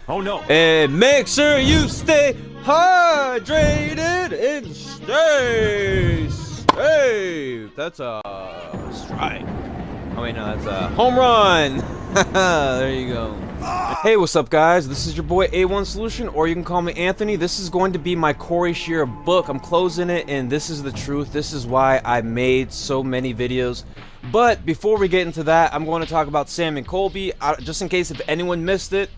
Oh no. And make sure you stay hydrated and stay safe. That's a strike. Oh wait, no, that's a home run. There you go. Hey, what's up, guys? This is your boy A1 Solution, or you can call me Anthony. This is going to be my Corey Scherer book. I'm closing it, and this is the truth. This is why I made so many videos. But before we get into that, I'm going to talk about Sam and Colby. Just in case if anyone missed it,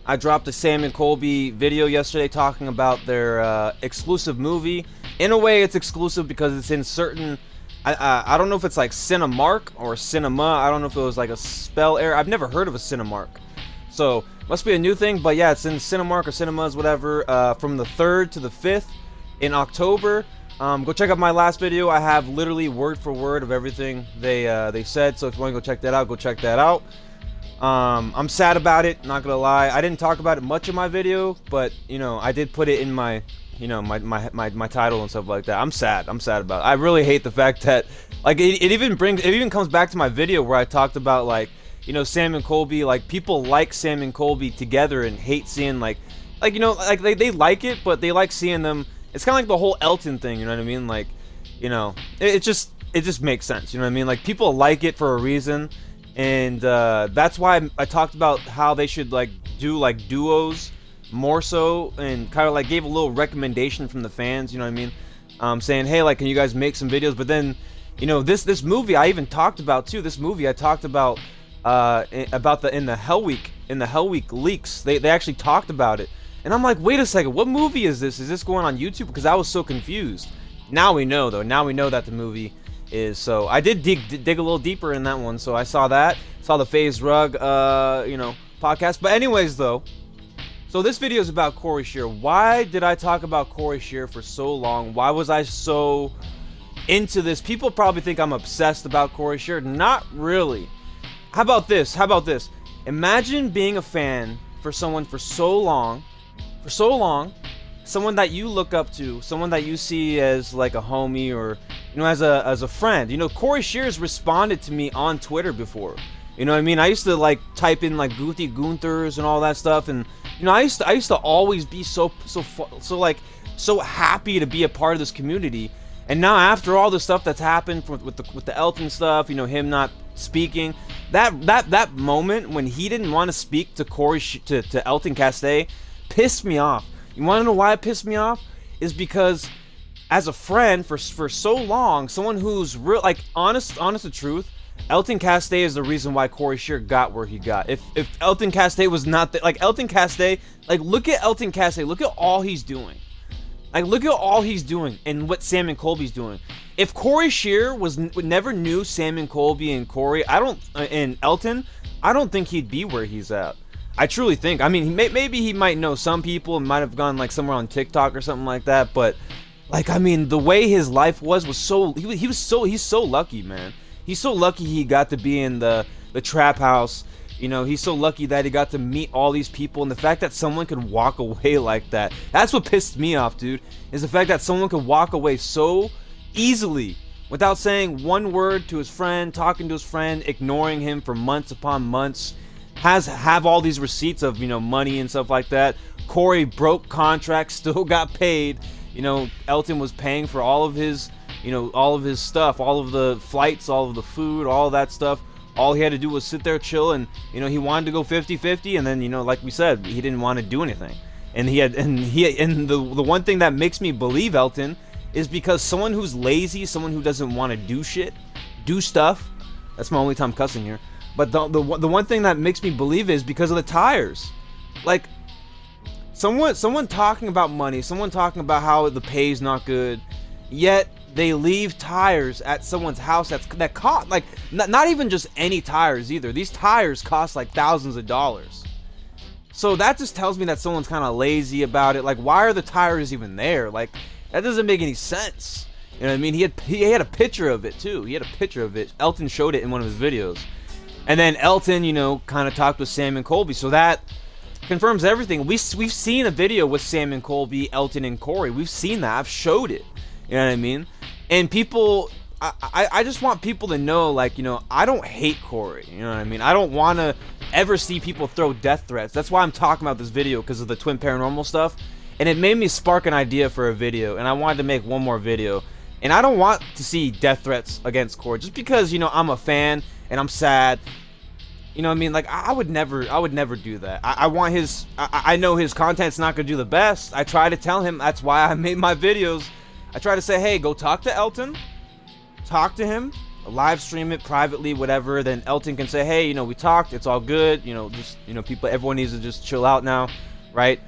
I dropped a Sam and Colby video yesterday talking about their exclusive movie. In a way, it's exclusive because it's in certain... I don't know if it's like Cinemark or Cinema. I don't know if it was like a spell error. I've never heard of a Cinemark. So, must be a new thing. But yeah, it's in Cinemark or Cinemas, whatever, from the 3rd to the 5th in October. Go check out my last video. I have literally word for word of everything they said. So if you want to go check that out, go check that out. I'm sad about it, not gonna lie. I didn't talk about it much in my video, but you know, I did put it in my, you know, my title and stuff like that. I'm sad about it. I really hate the fact that, like, it even comes back to my video where I talked about, like, you know, Sam and Colby. Like, people like Sam and Colby together and hate seeing, like you know, like they like it, but they like seeing them. It's kind of like the whole Elton thing, you know what I mean? Like, you know, it just makes sense, you know what I mean? Like, people like it for a reason. And that's why I talked about how they should like do like duos more so, and kind of like gave a little recommendation from the fans, you know what I mean? Saying, hey, like, can you guys make some videos? But then, you know, this movie I even talked about too. This movie I talked about in the Hell Week leaks. They actually talked about it, and I'm like, wait a second, what movie is this? Is this going on YouTube? Because I was so confused. Now we know though. Now we know that the movie is. So I did dig a little deeper in that one. So I saw the FaZe Rug you know, podcast. But anyways though, so this video is about Corey Scherer. Why did I talk about Corey Scherer for so long? Why was I so into this? People probably think I'm obsessed about Corey Scherer. Not really. How about this? Imagine being a fan for someone for so long, someone that you look up to, someone that you see as like a homie, or, you know, as a friend. You know, Corey Scheer's responded to me on Twitter before. You know what I mean? I used to like type in like Goothy Gunthers and all that stuff, and you know, I used to always be so happy to be a part of this community. And now after all the stuff that's happened with the Elton stuff, you know, him not speaking, that moment when he didn't want to speak to to Elton Castee pissed me off. You want to know why it pissed me off? Is because as a friend for so long, someone who's real, like, honest to truth, Elton Castee is the reason why Corey Scherer got where he got. If Elton Castee was not like Elton Castee, like, look at Elton Castee, look at all he's doing. Like, look at all he's doing and what Sam and Colby's doing. If Corey Scherer never knew Sam and Colby and Corey, and Elton, I don't think he'd be where he's at. I truly think. I mean, maybe he might know some people and might have gone like somewhere on TikTok or something like that. But, like, I mean, the way his life was so, he's so lucky, man. He's so lucky he got to be in the trap house. You know, he's so lucky that he got to meet all these people, and the fact that someone could walk away like that, that's what pissed me off, dude, is the fact that someone could walk away so easily without saying one word to his friend, talking to his friend, ignoring him for months upon months, have all these receipts of, you know, money and stuff like that. Corey broke contracts, still got paid. You know, Elton was paying for all of his, you know, all of his stuff, all of the flights, all of the food, all of that stuff. All he had to do was sit there, chill, and, you know, he wanted to go 50-50, and then, you know, like we said, he didn't want to do anything. And the one thing that makes me believe Elton is because someone who's lazy, someone who doesn't want to do stuff. That's my only time cussing here. But the one thing that makes me believe is because of the tires. Like, someone talking about money, someone talking about how the pay's not good, yet they leave tires at someone's house that cost, like, not even just any tires either. These tires cost like thousands of dollars. So that just tells me that someone's kind of lazy about it. Like, why are the tires even there? Like, that doesn't make any sense. You know what I mean? He had a picture of it too. He had a picture of it. Elton showed it in one of his videos. And then Elton, you know, kind of talked with Sam and Colby. So that confirms everything. We've seen a video with Sam and Colby, Elton and Corey. We've seen that. I've showed it. You know what I mean? And people I just want people to know, like, you know, I don't hate Corey. You know what I mean? I don't want to ever see people throw death threats. That's why I'm talking about this video, because of the twin paranormal stuff. And it made me spark an idea for a video, and I wanted to make one more video. And I don't want to see death threats against Corey, just because, you know, I'm a fan and I'm sad. You know what I mean? Like, I would never do that. I want his, I know his content's not gonna do the best. I try to tell him, that's why I made my videos. I try to say, hey, go talk to Elton, talk to him, live stream it privately, whatever. Then Elton can say, hey, you know, we talked, it's all good. You know, just, you know, everyone needs to just chill out now, right?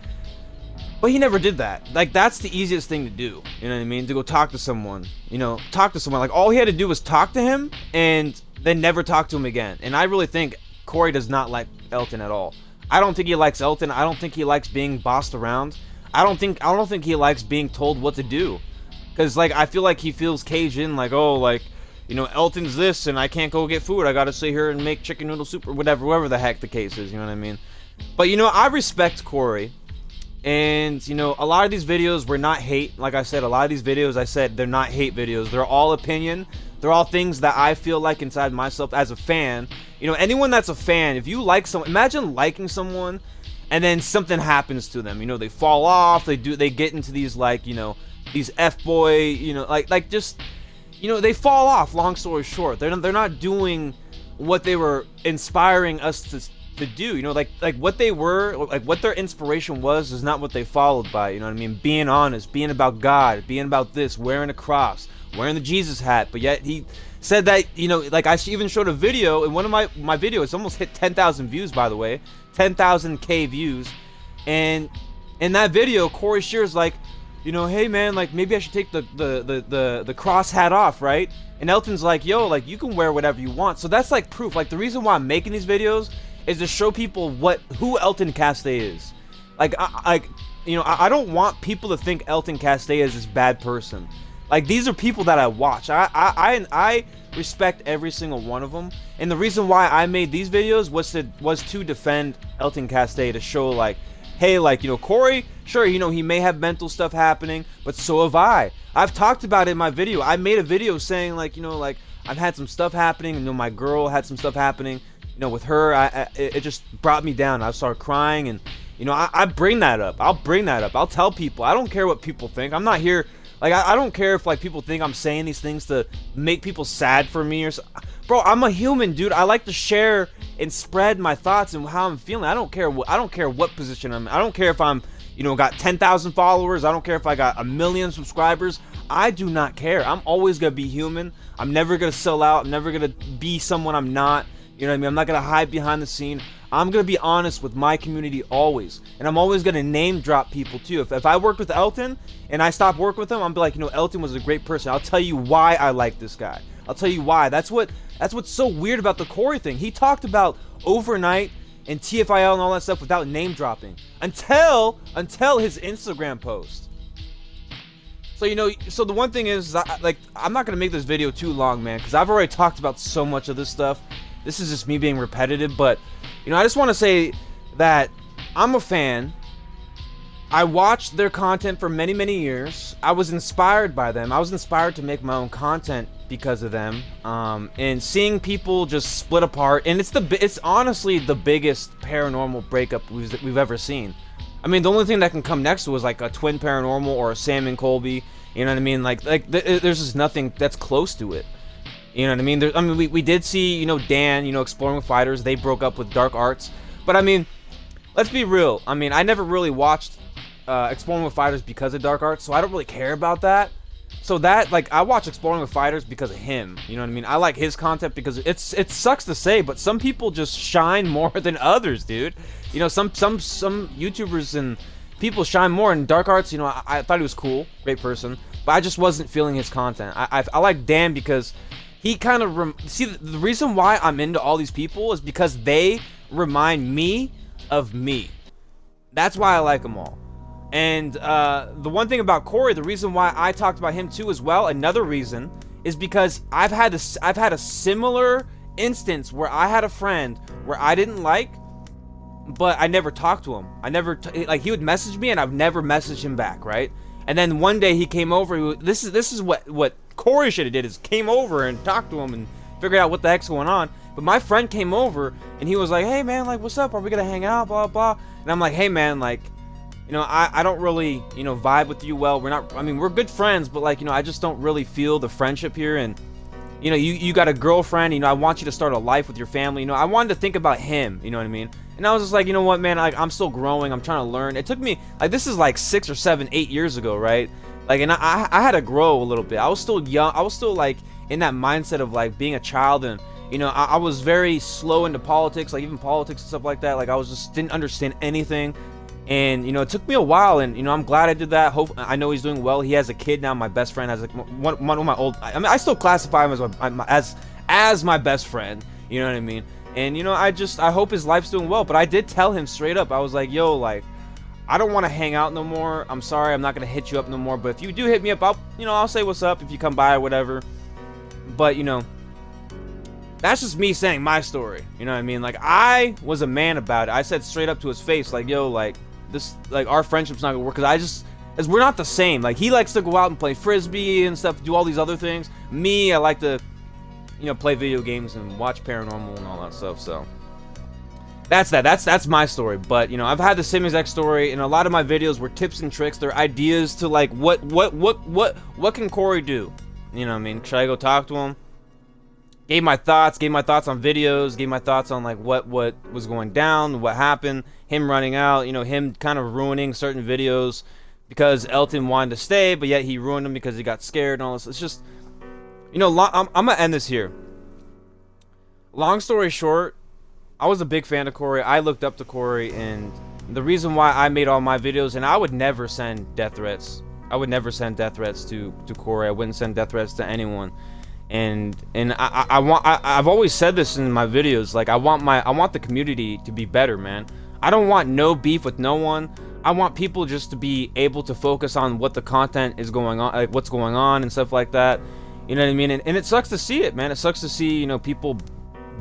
But he never did that. Like, that's the easiest thing to do. You know what I mean? To go talk to someone. You know, talk to someone. Like, all he had to do was talk to him and then never talk to him again. And I really think Corey does not like Elton at all. I don't think he likes Elton. I don't think he likes being bossed around. I don't think he likes being told what to do. Cause like, I feel like he feels caged in, like, oh, like, you know, Elton's this and I can't go get food. I gotta sit here and make chicken noodle soup or whatever the heck the case is, you know what I mean? But, you know, I respect Corey. And, you know, a lot of these videos were not hate. Like I said, a lot of these videos, I said, they're not hate videos. They're all opinion. They're all things that I feel like inside myself as a fan. You know, anyone that's a fan, if you like someone, imagine liking someone and then something happens to them. You know, they fall off, they get into these, like, you know, these F-boy, you know, like just, you know, they fall off, long story short. They're not doing what they were inspiring us to do, you know, like what they were, like what their inspiration was is not what they followed by, you know what I mean? Being honest, being about God, being about this, wearing a cross, wearing the Jesus hat. But yet he said that, you know, like I even showed a video in one of my videos. It's almost hit 10,000 views, by the way, 10,000K views. And in that video, Corey Scheer's like, you know, hey man, like maybe I should take the cross hat off, right? And Elton's like, yo, like you can wear whatever you want. So that's like proof. Like the reason why I'm making these videos is to show people who Elton Castay is. Like, you know, I don't want people to think Elton Castay is this bad person. Like, these are people that I watch. I respect every single one of them. And the reason why I made these videos was to defend Elton Castay, to show, like, hey, like, you know, Corey, sure, you know, he may have mental stuff happening, but so have I. I've talked about it in my video. I made a video saying, like, you know, like, I've had some stuff happening. You know, my girl had some stuff happening. You know, with her, it just brought me down. I started crying, and, you know, I bring that up. I'll bring that up. I'll tell people. I don't care what people think. I'm not here, like, I don't care if, like, people think I'm saying these things to make people sad for me or so. Bro, I'm a human, dude. I like to share and spread my thoughts and how I'm feeling. I don't care what position I'm in. I don't care if I'm, you know, got 10,000 followers. I don't care if I got 1 million subscribers. I do not care. I'm always gonna be human. I'm never gonna sell out. I'm never gonna be someone I'm not. You know what I mean? I'm not going to hide behind the scene. I'm going to be honest with my community always. And I'm always going to name drop people too. If I worked with Elton and I stopped working with him, I'm be like, you know, Elton was a great person. I'll tell you why I like this guy. I'll tell you why. That's what's so weird about the Corey thing. He talked about Overnight and TFIL and all that stuff without name dropping until his Instagram post. So, you know, so the one thing is, like, I'm not going to make this video too long, man, because I've already talked about so much of this stuff. This is just me being repetitive, but, you know, I just want to say that I'm a fan. I watched their content for many, many years. I was inspired by them. I was inspired to make my own content because of them. And seeing people just split apart, and it's honestly the biggest paranormal breakup we've ever seen. I mean, the only thing that can come next to is like a twin paranormal or a Sam and Colby. You know what I mean? Like there's just nothing that's close to it. You know what I mean? We did see, you know, Dan, you know, Exploring with Fighters. They broke up with Dark Arts. But, I mean, let's be real. I mean, I never really watched Exploring with Fighters because of Dark Arts, so I don't really care about that. So that, like, I watch Exploring with Fighters because of him. You know what I mean? I like his content because it sucks to say, but some people just shine more than others, dude. You know, some YouTubers and people shine more. And Dark Arts, you know, I thought he was cool, great person, but I just wasn't feeling his content. I like Dan because he kind of see, the reason why I'm into all these people is because they remind me of me. That's why I like them all. And the one thing about Corey, the reason why I talked about him too as well, another reason, is because I've had a similar instance where I had a friend where I didn't like, but I never talked to him. I never like, he would message me and I've never messaged him back, right? And then one day he came over. This is what Corey should have did, is came over and talked to him and figured out what the heck's going on. But my friend came over and he was like, hey man, like, what's up? Are we gonna hang out? Blah blah. And I'm like, hey man, like, you know, I don't really, you know, vibe with you well. We're not, I mean, we're good friends, but like, you know, I just don't really feel the friendship here. And you know, you got a girlfriend, you know, I want you to start a life with your family. You know, I wanted to think about him, you know what I mean? And I was just like, you know what, man, like, I'm still growing, I'm trying to learn. It took me, like, this is like 6 or 7, 8 years ago, right? Like, and I had to grow a little bit. I was still young, I was still like in that mindset of like being a child, and you know, I was very slow into politics, like even politics and stuff like that. Like, I was just didn't understand anything. And you know, it took me a while, and you know, I'm glad I did that. Hope, I know he's doing well. He has a kid now. My best friend has like one of my old, I mean, I still classify him as my best friend, you know what I mean? And you know, I hope his life's doing well. But I did tell him straight up, I was like, yo, like, I don't want to hang out no more. I'm sorry, I'm not gonna hit you up no more, but if you do hit me up, I'll say what's up if you come by or whatever. But you know, that's just me saying my story, you know what I mean? Like, I was a man about it. I said straight up to his face, like, yo, like, this, like, our friendship's not gonna work, because we're not the same. Like, he likes to go out and play frisbee and stuff, do all these other things. Me, I like to, you know, play video games and watch paranormal and all that stuff. So that's my story. But you know, I've had the same exact story, and a lot of my videos were tips and tricks. They're ideas to like, what can Corey do? You know what I mean? Should I go talk to him? Gave my thoughts on videos, gave my thoughts on like what was going down, what happened, him running out, you know, him kind of ruining certain videos because Elton wanted to stay, but yet he ruined them because he got scared and all this. It's just, you know, I'm gonna end this here. Long story short, I was a big fan of Corey. I looked up to Corey, and the reason why I made all my videos, and I would never send death threats. I would never send death threats to Corey. I wouldn't send death threats to anyone. And I've always said this in my videos, like, I want the community to be better, man. I don't want no beef with no one. I want people just to be able to focus on what the content is going on, like what's going on and stuff like that. You know what I mean? And it sucks to see it, man. It sucks to see, you know, people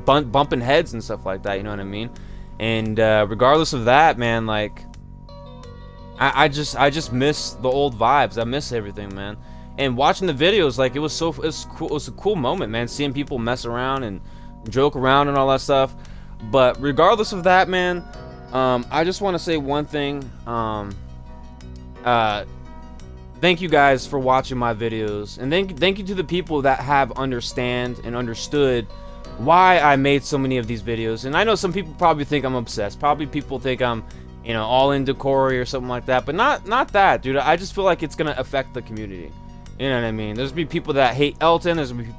bumping heads and stuff like that. You know what I mean? And regardless of that, man, like, I just miss the old vibes. I miss everything, man. And watching the videos, like, it was cool. It was a cool moment, man, seeing people mess around and joke around and all that stuff. But regardless of that, man, I just want to say one thing. Thank you guys for watching my videos, and thank you to the people that have understand and understood why I made so many of these videos. And I know some people probably think I'm obsessed. Probably people think I'm, you know, all into Corey or something like that. But not that, dude. I just feel like it's gonna affect the community. You know what I mean? There's gonna be people that hate Elton.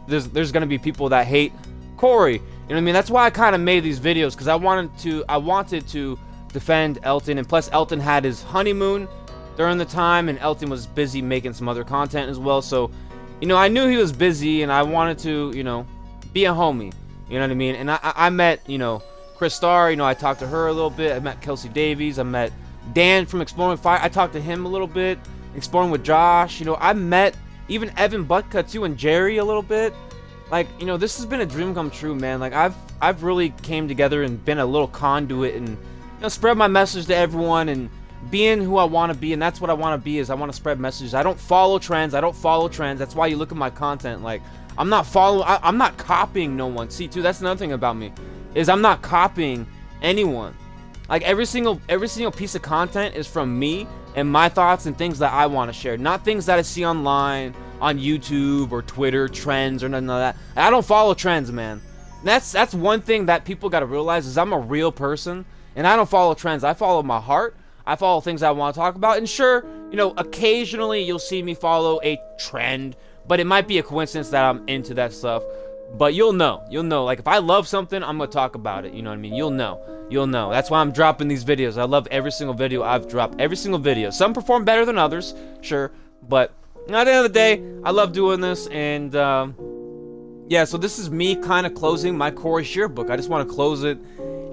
There's gonna be people that hate Corey. You know what I mean? That's why I kind of made these videos, because I wanted to defend Elton, and plus Elton had his honeymoon during the time, and Elton was busy making some other content as well. So, you know, I knew he was busy, and I wanted to, you know, be a homie. You know what I mean? And I met, you know, Chris Starr. You know, I talked to her a little bit. I met Kelsey Davies. I met Dan from Exploring Fire. I talked to him a little bit. Exploring with Josh. You know, I met even Evan Buttka too, and Jerry a little bit. Like, you know, this has been a dream come true, man. Like, I've really came together and been a little conduit, and, you know, spread my message to everyone and being who I want to be. And that's what I want to be, is I want to spread messages. I don't follow trends. That's why you look at my content. Like, I'm not copying no one. See, too, that's another thing about me, is I'm not copying anyone. Like, every single piece of content is from me and my thoughts and things that I want to share, not things that I see online, on YouTube or Twitter, trends or none of that. I don't follow trends, man. That's one thing that people got to realize, is I'm a real person, and I don't follow trends. I follow my heart. I follow things I want to talk about. And sure, you know, occasionally you'll see me follow a trend, but it might be a coincidence that I'm into that stuff. But you'll know. Like, if I love something, I'm gonna talk about it. You know what I mean? You'll know. That's why I'm dropping these videos. I love every single video I've dropped. Every single video. Some perform better than others, sure. But at the end of the day, I love doing this. And yeah, so this is me kind of closing my Corey Scherer book. I just want to close it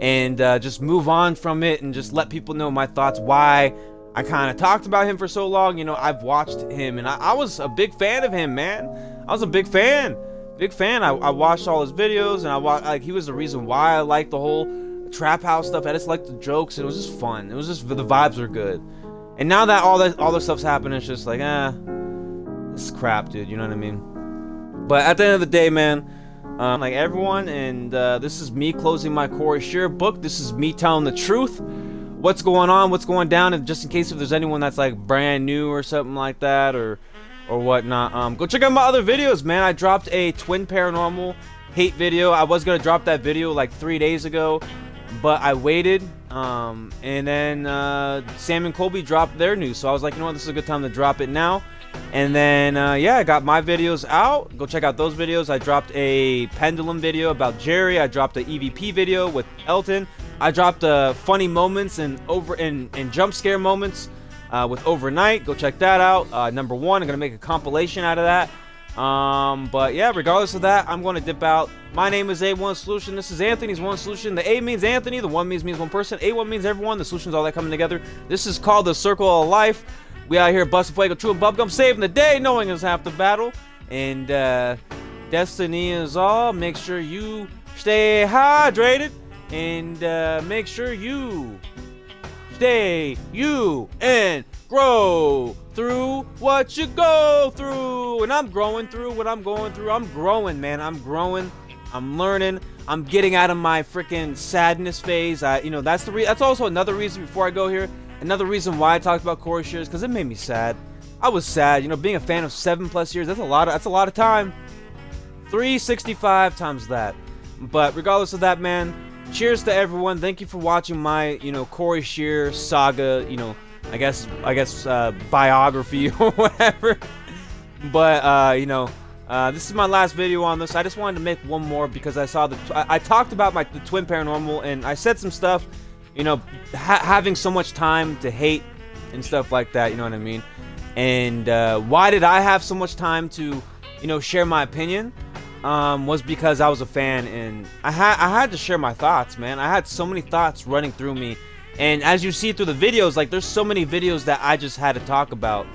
and just move on from it, and just let people know my thoughts, why I kind of talked about him for so long. You know, I've watched him, and I was a big fan of him, man. I was a big fan. I watched all his videos, and like, he was the reason why I liked the whole trap house stuff. I just liked the jokes, and it was just fun. It was just, the vibes were good. And now that all this stuff's happened, it's just like, this is crap, dude. You know what I mean? But at the end of the day, man, like everyone, and this is me closing my Corey Scherer book. This is me telling the truth. What's going on? What's going down? And just in case if there's anyone that's like brand new or something like that, or whatnot, go check out my other videos, man. I dropped a Twin Paranormal hate video. I was gonna drop that video like 3 days ago, but I waited. And then Sam and Colby dropped their news, so I was like, you know what, this is a good time to drop it now. And then yeah, I got my videos out. Go check out those videos. I dropped a pendulum video about Jerry. I dropped an EVP video with Elton. I dropped funny moments and jump scare moments with Overnight. Go check that out. #1, I'm gonna make a compilation out of that. But yeah, regardless of that, I'm going to dip out. My name is A1 Solution. This is Anthony's One Solution. The A means Anthony. The 1 means one person. A1 means everyone. The solution's all that coming together. This is called the Circle of Life. We out here busting fuego, chewing bubblegum, saving the day, knowing is half the battle. And destiny is all. Make sure you stay hydrated. And make sure you stay and grow through what you go through. And I'm growing through what I'm going through. I'm growing, man. I'm growing. I'm learning. I'm getting out of my freaking sadness phase. You know, that's also another reason before I go here. Another reason why I talked about Corey Scherer is because it made me sad. I was sad. You know, being a fan of 7+ years, that's a lot of time. 365 times that. But regardless of that, man, cheers to everyone. Thank you for watching my, you know, Corey Scherer saga, you know, I guess biography or whatever. But you know, this is my last video on this. I just wanted to make one more because I saw I talked about the Twin Paranormal, and I said some stuff, you know, having so much time to hate and stuff like that, you know what I mean? And why did I have so much time to, you know, share my opinion? Was because I was a fan, and I had to share my thoughts, man. I had so many thoughts running through me, and as you see through the videos, like, there's so many videos that I just had to talk about.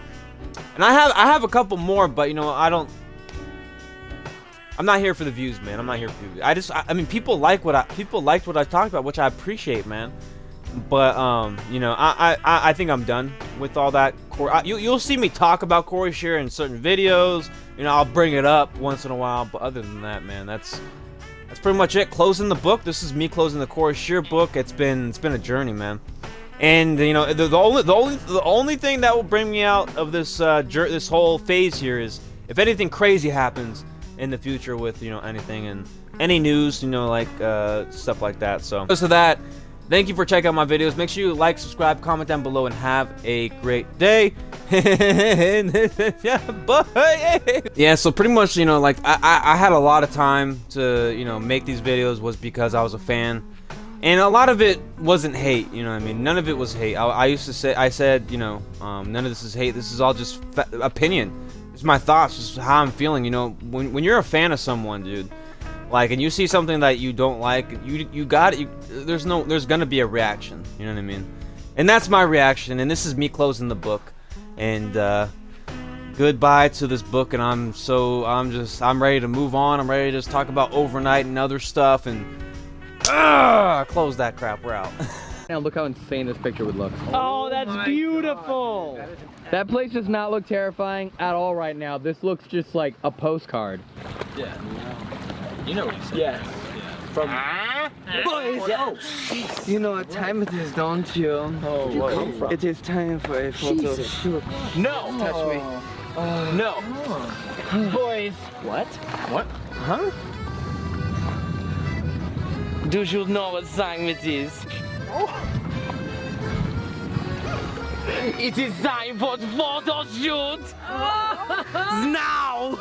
And I have a couple more, but you know, I'm not here for the views, man. I'm not here for the views. I mean, people liked what I talked about, which I appreciate, man. But you know, I think I'm done with all that. You'll see me talk about Corey Scherer in certain videos. You know, I'll bring it up once in a while, but other than that, man, that's pretty much it. Closing the book. This is me closing the Corey Scherer book. It's been a journey, man. And you know, the only thing that will bring me out of this this whole phase here is if anything crazy happens in the future with, you know, anything and any news, you know, like stuff like that. So that. Thank you for checking out my videos. Make sure you like, subscribe, comment down below, and have a great day. Yeah, bye. Yeah, so pretty much, you know, like I had a lot of time to, you know, make these videos was because I was a fan. And a lot of it wasn't hate, you know what I mean? None of it was hate. I said, you know, none of this is hate. This is all just opinion. It's my thoughts, just how I'm feeling, you know. When you're a fan of someone, dude, like, and you see something that you don't like, you got it. There's gonna be a reaction. You know what I mean? And that's my reaction. And this is me closing the book. And goodbye to this book. And I'm ready to move on. I'm ready to just talk about Overnight and other stuff. And close that crap. We're out. Now look how insane this picture would look. Oh, that's beautiful. That place does not look terrifying at all right now. This looks just like a postcard. Yeah. You know what he said. Yeah. From Boys, you know what time it is, don't you? Oh, where you come from? It is time for a photo shoot. No! Touch me. No! Boys. What? What? Huh? Do you know what time it is? Oh. It is time for the photo shoot! Now!